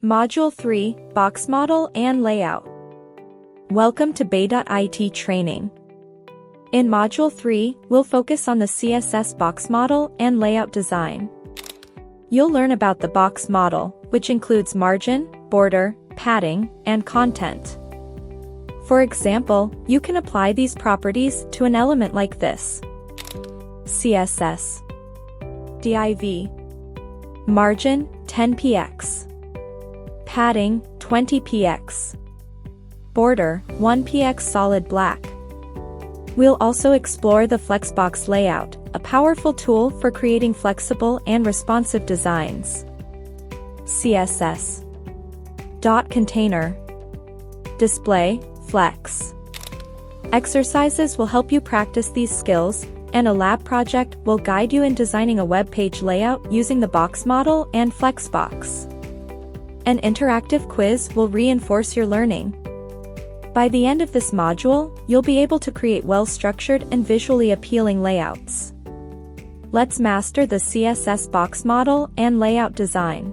Module 3, Box Model and Layout. Welcome to Beidat IT Training. In Module 3, we'll focus on the CSS box model and layout design. You'll learn about the box model, which includes margin, border, padding, and content. For example, you can apply these properties to an element like this. CSS div margin 10px, padding 20px, border 1px solid black. We'll also explore the Flexbox layout, a powerful tool for creating flexible and responsive designs. CSS container display flex. Exercises will help you practice these skills, and a lab project will guide you in designing a web page layout using the box model and Flexbox. An interactive quiz will reinforce your learning. By the end of this module, you'll be able to create well-structured and visually appealing layouts. Let's master the CSS box model and layout design.